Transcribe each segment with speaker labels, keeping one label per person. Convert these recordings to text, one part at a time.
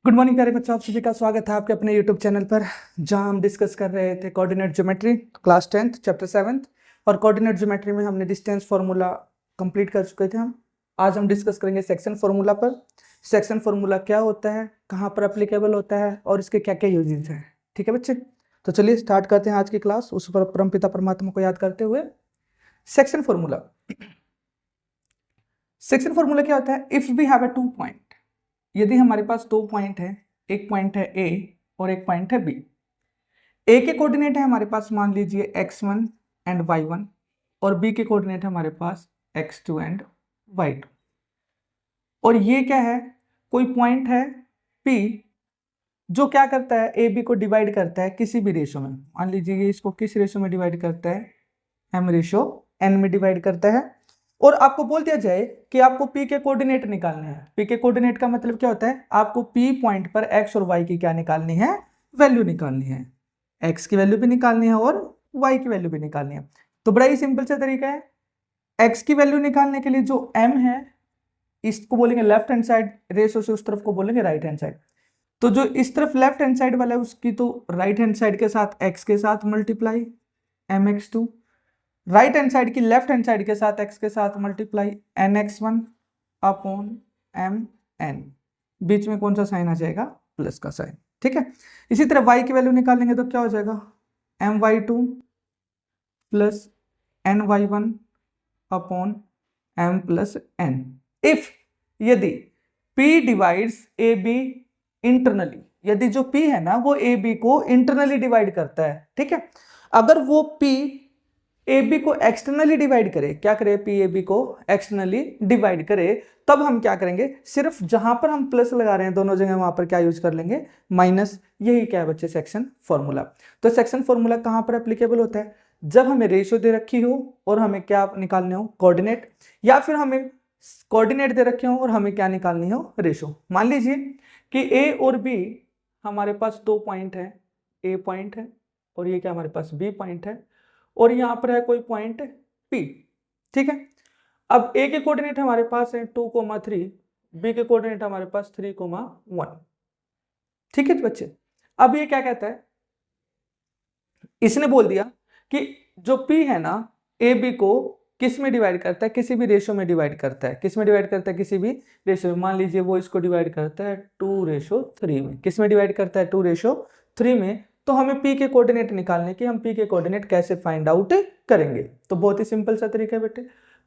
Speaker 1: Good morning प्यारे बच्चों, आप सभी का स्वागत है आपके अपने यूट्यूब चैनल पर, जहां हम डिस्कस कर रहे थे coordinate geometry class 10th chapter 7th। और कोऑर्डिनेट ज्योमेट्री में हमने डिस्टेंस फार्मूला कंप्लीट कर चुके थे। हम आज हम डिस्कस करेंगे सेक्शन फार्मूला पर। सेक्शन फार्मूला क्या होता है, कहाँ पर अप्लीकेबल होता है और इसके क्या क्या यूजेस हैं। ठीक है बच्चे, तो चलिए स्टार्ट करते हैं आज की क्लास, उस पर परमपिता परमात्मा को याद करते हुए। सेक्शन फार्मूला, सेक्शन फार्मूला क्या होता है? If we have a 2 point, यदि हमारे पास 2 पॉइंट है, एक पॉइंट है ए और एक पॉइंट है बी। ए के कोऑर्डिनेट है हमारे पास, मान लीजिए x1 एंड y1, और बी के कोऑर्डिनेट है हमारे पास x2 एंड y2। और ये क्या है? कोई पॉइंट है P जो क्या करता है, ए बी को डिवाइड करता है किसी भी रेशो में। मान लीजिए ये इसको किस रेशो में डिवाइड करता है? m रेशो n में डिवाइड करता है। और आपको बोल दिया जाए कि आपको P के कोऑर्डिनेट निकालने हैं। P के कोऑर्डिनेट का मतलब क्या होता है? आपको P पॉइंट पर x और y की क्या निकालनी है? वैल्यू निकालनी है। x की वैल्यू भी निकालनी है और y की वैल्यू भी निकालनी है। तो बड़ा ही सिंपल सा तरीका है। x की वैल्यू निकालने के लिए जो m है, इसको बोलेंगे लेफ्ट हैंड साइड, रेशो से उस तरफ को बोलेंगे राइट हैंड साइड। तो जो इस तरफ लेफ्ट हैंड साइड वाला है उसकी तो राइट हैंड साइड के साथ x के साथ multiply mx2, right hand side की लेफ्ट हैंड साइड के साथ x के साथ मल्टीप्लाई nx1 अपॉन mn। बीच में कौन सा साइन आ जाएगा? प्लस का साइन। ठीक है, इसी तरह y की वैल्यू निकालेंगे तो क्या हो जाएगा? my2 plus ny1 upon m plus n। If, यदि p divides A B internally, यदि जो p है ना वो ए बी को इंटरनली डिवाइड करता है। ठीक है, अगर वो p ए बी को एक्सटर्नली डिवाइड करे, क्या करे? पी ए बी को एक्सटर्नली डिवाइड करे, तब हम क्या करेंगे? सिर्फ जहां पर हम प्लस लगा रहे हैं दोनों जगह, वहां पर क्या यूज कर लेंगे? माइनस। यही क्या है बच्चे? Section formula. तो सेक्शन फॉर्मूला कहां पर एप्लीकेबल होता है? जब हमें रेशियो दे रखी हो और हमें क्या निकालने हो? कोऑर्डिनेट। या फिर हमें कोऑर्डिनेट दे रखे हो और हमें क्या निकालनी हो? रेशियो। मान लीजिए कि ए और बी हमारे पास 2 पॉइंट है, ए पॉइंट है और ये क्या हमारे पास बी पॉइंट है, और यहां पर है कोई पॉइंट P। ठीक है, अब A के कोऑर्डिनेट हमारे पास है 2,3, B के कोऑर्डिनेट हमारे पास 3,1। ठीक है बच्चे, अब ये क्या कहता है? इसने बोल दिया कि जो P है ना, AB को किस में डिवाइड करता है? किसी भी रेशो में डिवाइड करता है। किस में डिवाइड करता है? किसी भी रेशो में। मान लीजिए वो इसको डिवाइड करता है 2:3 में। किस में डिवाइड करता है? 2:3 में। तो हमें P के कोऑर्डिनेट निकालने के, हम P के कोऑर्डिनेट कैसे फाइंड आउट करेंगे? तो बहुत ही सिंपल सा तरीका है बेटे।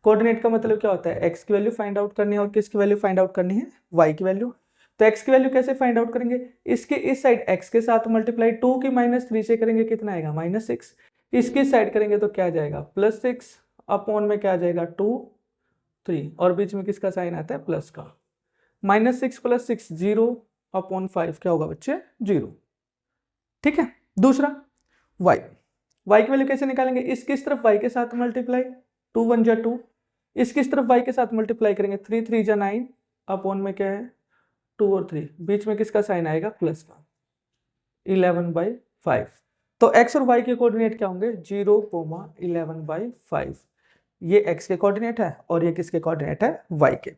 Speaker 1: कोऑर्डिनेट का मतलब क्या होता है? x की वैल्यू फाइंड आउट करनी है, और किसकी वैल्यू फाइंड आउट करनी है? y की वैल्यू। तो x की वैल्यू कैसे फाइंड आउट करेंगे? इसके इस साइड x के साथ मल्टीप्लाई 2 की -3 से करेंगे, कितना आएगा? -6। इसकी साइड करेंगे तो क्या आ जाएगा? +6 अपॉन में क्या आ जाएगा? 2 3, और बीच में किसका साइन आता है? प्लस का। -6 + 6 0 अपॉन 5 क्या होगा बच्चे? 0। ठीक है, दूसरा y। y की वैल्यू कैसे निकालेंगे? इसकी इस तरफ y के साथ मल्टीप्लाई, 2 1 जा 2। इसकी इस तरफ y के साथ मल्टीप्लाई करेंगे, 3 3 जा 9 अपॉन में क्या है? 2 और 3, बीच में किसका साइन आएगा? प्लस का, 11/5। तो x और y के कोऑर्डिनेट क्या होंगे? 0, 11/5। ये x के कोऑर्डिनेट है और ये किसके कोऑर्डिनेट है? y के।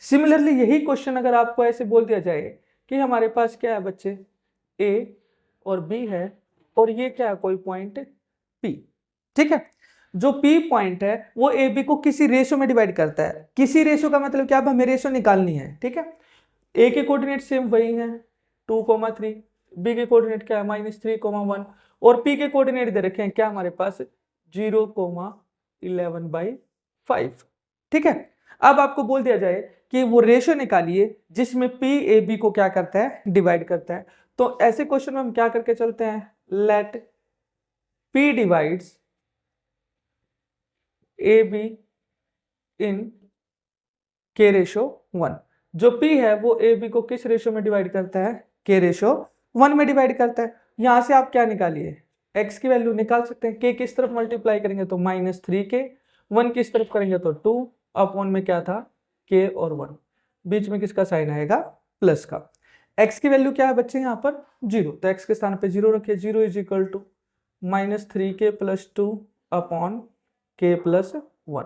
Speaker 1: सिमिलरली यही क्वेश्चन अगर आपको ऐसे बोल दिया जाए कि हमारे पास क्या है बच्चे? a और b है और ये क्या है? कोई पॉइंट p। ठीक है, जो p पॉइंट है वो ए बी को किसी रेशो में डिवाइड करता है। किसी रेशो का मतलब क्या? अब हमें रेशो निकालनी है। ठीक है, a के कोऑर्डिनेट सेम वही है 2,3, b के कोऑर्डिनेट क्या है? -3,1, और p के कोऑर्डिनेट दे रखे हैं क्या हमारे पास? 0,11/5। ठीक है, अब आपको बोल दिया जाए कि वो रेशो निकालिए जिसमें p a b को क्या करता है? डिवाइड करता है। तो ऐसे क्वेश्चन में हम क्या करके चलते हैं? Let p divides A B in k ratio 1। जो p है वो ए बी को किस रेशो में डिवाइड करता है? k रेशो 1 में डिवाइड करता है। यहां से आप क्या निकालिए? x की वैल्यू निकाल सकते हैं। k किस तरफ मल्टीप्लाई करेंगे तो -3k, 1 किस तरफ करेंगे तो 2 अपॉन में क्या था? k और 1, बीच में किसका साइन आएगा? प्लस का। x की वैल्यू क्या है बच्चे? यहाँ पर 0, तो x के स्थान पे 0 रखिए। 0 = -3k + 2 अपॉन k + 1।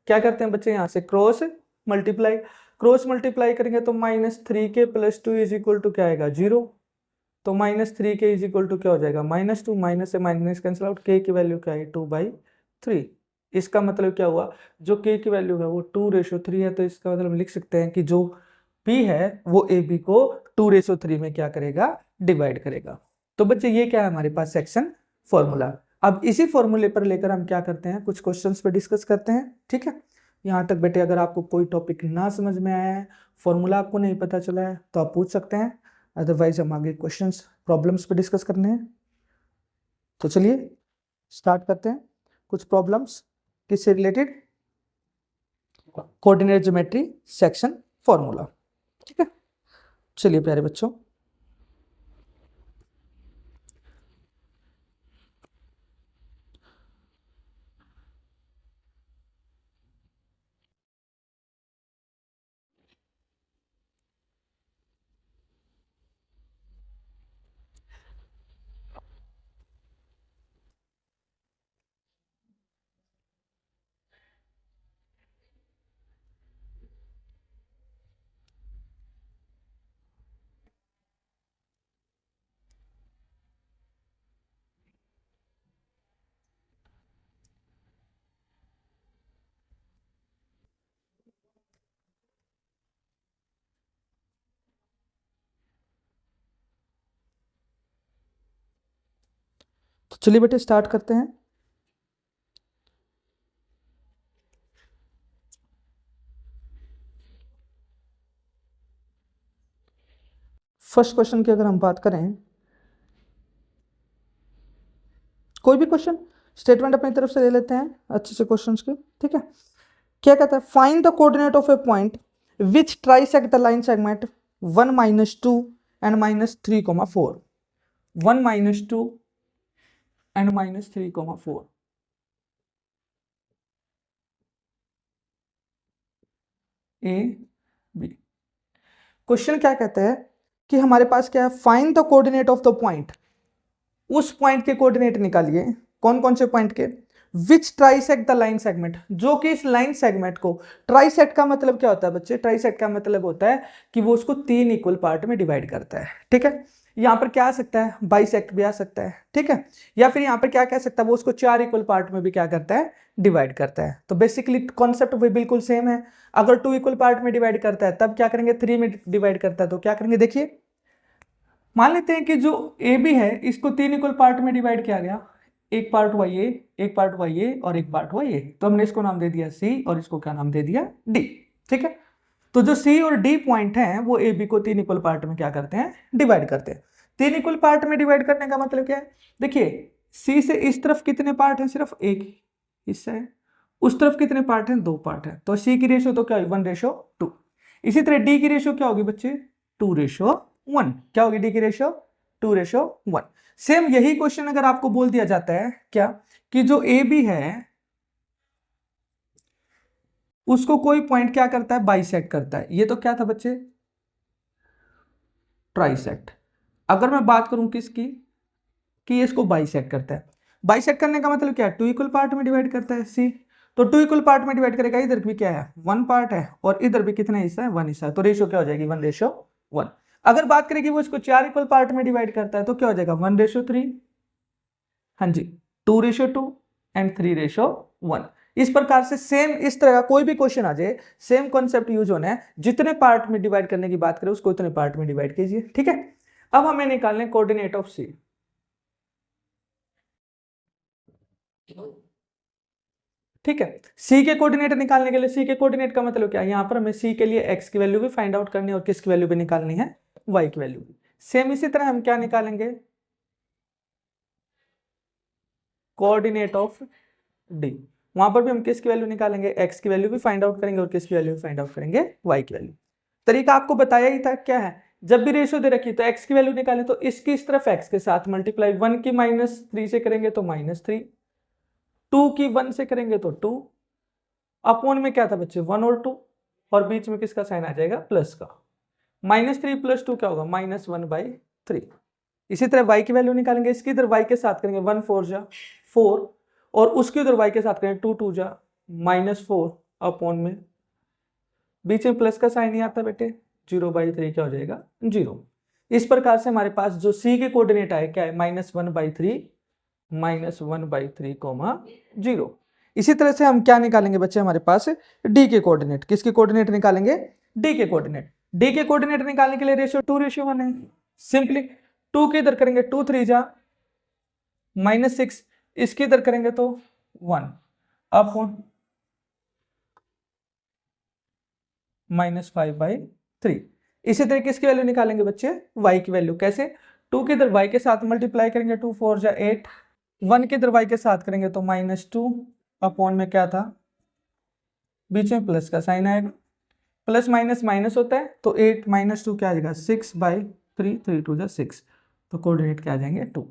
Speaker 1: क्या करते हैं बच्चे? यहाँ से क्रॉस मल्टीप्लाई। क्रॉस मल्टीप्लाई करेंगे तो -3k + 2 = क्या आएगा 0। तो -3k = क्या हो जाएगा -2, माइनस से माइनस कैंसिल आउट, k की वैल्यू क्या है 2/3। इसका मतलब क्या हुआ, जो k की वैल्यू है वो 2:3 है, तो इसका मतलब लिख सकते हैं कि जो p है वो ab को 2:3 में क्या करेगा, डिवाइड करेगा। तो बच्चे ये क्या है हमारे पास सेक्शन फॉर्मूला। अब इसी फॉर्मूले पर लेकर हम क्या करते हैं, कुछ क्वेश्चंस पे डिस्कस करते हैं। ठीक है, यहाँ तक बेटे अगर आपको कोई टॉपिक ना समझ में आया है, फॉर्मूला आपको नहीं पता चला है तो आप पूछ सकते हैं, अदरवाइज हम आगे क्वेश्चंस प्रॉब्लम्स पे डिस्कस करने हैं। तो चलिए स्टार्ट करते हैं कुछ प्रॉब्लम्स किससे related, coordinate geometry section formula. ठीक है, चलिए प्यारे बच्चों, तो चलिए बेटे स्टार्ट करते हैं। फर्स्ट क्वेश्चन की अगर हम बात करें, कोई भी क्वेश्चन स्टेटमेंट अपनी तरफ से ले लेते हैं अच्छे से क्वेश्चंस के। ठीक है, क्या कहता है, find the coordinate of A point which trisect the line segment 1 - 2 and -3, 1 - 2 and -3, A B. Question क्या कहता है कि हमारे पास क्या है, find the coordinate of the point, उस पॉइंट के कोऑर्डिनेट निकालिए, कौन कौन से पॉइंट के, विच ट्राइसेक्ट द लाइन सेगमेंट, जो कि इस लाइन सेगमेंट को, ट्राइसेक्ट का मतलब क्या होता है बच्चे, ट्राइसेक्ट का मतलब होता है कि वो उसको 3 इक्वल पार्ट में डिवाइड करता है। ठीक है, यहाँ पर क्या आ सकता है, बाइसेक्ट भी आ सकता है। ठीक है, या फिर यहाँ पर क्या कह सकता है, वो उसको 4 इक्वल पार्ट में भी क्या करता है, डिवाइड करता है। तो बेसिकली कॉन्सेप्ट भी बिल्कुल सेम है। अगर 2 इक्वल पार्ट में डिवाइड करता है तब क्या करेंगे, 3 में डिवाइड करता है तो क्या करेंगे, देखिए मान लेते हैं कि जो ए बी है इसको 3 इक्वल पार्ट में डिवाइड किया गया, एक पार्ट हुआ ये, एक पार्ट हुआ ये और एक पार्ट हुआ ये, तो हमने इसको नाम दे दिया सी और इसको क्या नाम दे दिया डी। ठीक है, तो जो सी और डी पॉइंट हैं वो ए बी को 3 इक्वल पार्ट में क्या करते हैं, डिवाइड करते हैं। 3 इक्वल पार्ट में डिवाइड करने का मतलब क्या है, देखिए सी से इस तरफ कितने पार्ट हैं, सिर्फ एक हिस्सा है, उस तरफ कितने पार्ट हैं, 2 पार्ट है, तो सी की रेशो तो क्या होगी 1:2। इसी तरह डी की रेशो क्या होगी बच्चे 2:1। क्या होगी डी की रेशो 2:1। सेम यही क्वेश्चन अगर आपको बोल दिया जाता है क्या, कि जो ए बी है उसको कोई पॉइंट क्या करता है, बाइसेक्ट करता है, ये तो क्या था बच्चे ट्राइसेक्ट। अगर मैं बात करूं किसकी, कि ये इसको बाइसेक्ट करता है, बाइसेक्ट करने का मतलब क्या है, 2 इक्वल पार्ट में डिवाइड करता है सी, तो 2 इक्वल पार्ट में डिवाइड करेगा, इधर भी क्या है 1 पार्ट है और इधर भी कितना हिस्सा है 1 हिस्सा है, तो रेशियो क्या हो जाएगी 1:1। अगर बात करें कि वो इसको 4 इक्वल पार्ट में डिवाइड करता है तो क्या हो जाएगा 1:3, हाँ जी 2:2 एंड 3:1। इस प्रकार से सेम इस तरह का कोई भी क्वेश्चन आ जाए, सेम कॉन्सेप्ट यूज होना है, जितने पार्ट में डिवाइड करने की बात करें उसको उतने पार्ट में डिवाइड कीजिए। ठीक है, अब हमें निकालने कोऑर्डिनेट ऑफ सी। ठीक है, सी के कोऑर्डिनेट निकालने के लिए, सी के कोऑर्डिनेट का मतलब क्या है, यहां पर हमें सी के लिए एक्स की वैल्यू भी फाइंड आउट करनी है और किसकी वैल्यू भी निकालनी है, वाई की वैल्यू भी। सेम इसी तरह हम क्या निकालेंगे, कोऑर्डिनेट ऑफ डी, वहां पर भी हम किसकी वैल्यू निकालेंगे, एक्स की वैल्यू भी फाइंड आउट करेंगे और किसकी वैल्यू भी फाइंड आउट करेंगे, वाई की वैल्यू। तरीका आपको बताया ही था, क्या है, जब भी रेशियो दे रखी तो एक्स की वैल्यू निकालें तो इसकी इस तरफ एक्स के साथ मल्टीप्लाई, 1 की -3 से करेंगे तो -3, 2 की 1 से करेंगे तो 2, अपॉन में क्या था बच्चे 1 और 2, और बीच में किसका साइन आ जाएगा प्लस का, -3 + 2 क्या होगा -1/3। इसी तरह y की वैल्यू निकालेंगे, इसकी इधर y के साथ करेंगे 1 4 जा 4 और उसके उधर y के साथ करेंगे 2 2 जा -4 अपॉन में बीच में प्लस का साइन नहीं आता बेटे, 0/3 क्या हो जाएगा 0। इस प्रकार से हमारे पास जो सी के कोऑर्डिनेट आए क्या है -1/3 -1/3, 0। इसी तरह से हम क्या निकालेंगे बच्चे हमारे पास डी के कोऑर्डिनेट, किसके कोऑर्डिनेट निकालेंगे डी के कोऑर्डिनेट। डी के कोऑर्डिनेट निकालने के लिए रेशियो 2:1 है, सिंपली 2 के इधर करेंगे 2 3 जा -6, इसके इधर करेंगे तो 1 अपॉन -5/3। इसी तरीके इसकी वैल्यू निकालेंगे बच्चे y की वैल्यू, कैसे 2 के इधर y के साथ मल्टीप्लाई करेंगे 2 4 जा 8, 1 के इधर y के साथ करेंगे तो -2 अपॉन में क्या था बीच में प्लस का साइन आएगा, प्लस माइनस माइनस होता है तो 8 -2 क्या आ जाएगा 6/3, 3 2 6, तो कोऑर्डिनेट क्या आ जाएंगे 2।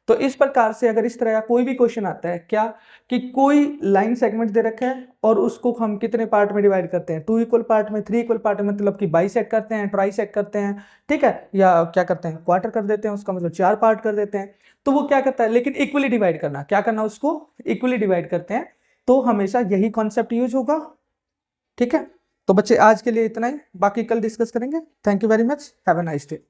Speaker 1: तो इस प्रकार से अगर इस तरह का कोई भी क्वेश्चन आता है क्या कि कोई लाइन सेगमेंट दे रखा है और उसको हम कितने पार्ट में डिवाइड करते हैं 2 इक्वल पार्ट में, 3 इक्वल पार्ट में, मतलब कि बाइसेक्ट करते हैं, ट्राइसेक्ट करते हैं, ठीक है, या क्या करते हैं क्वार्टर कर देते हैं, उसका मतलब 4 पार्ट कर देते हैं, तो वो क्या करता है लेकिन इक्वली डिवाइड करना, क्या करना उसको इक्वली डिवाइड करते हैं, तो हमेशा यही कॉन्सेप्ट यूज होगा, ठीक है। तो बच्चे आज के लिए इतना ही, बाकी कल डिस्कस करेंगे। Thank you very much, have a nice day.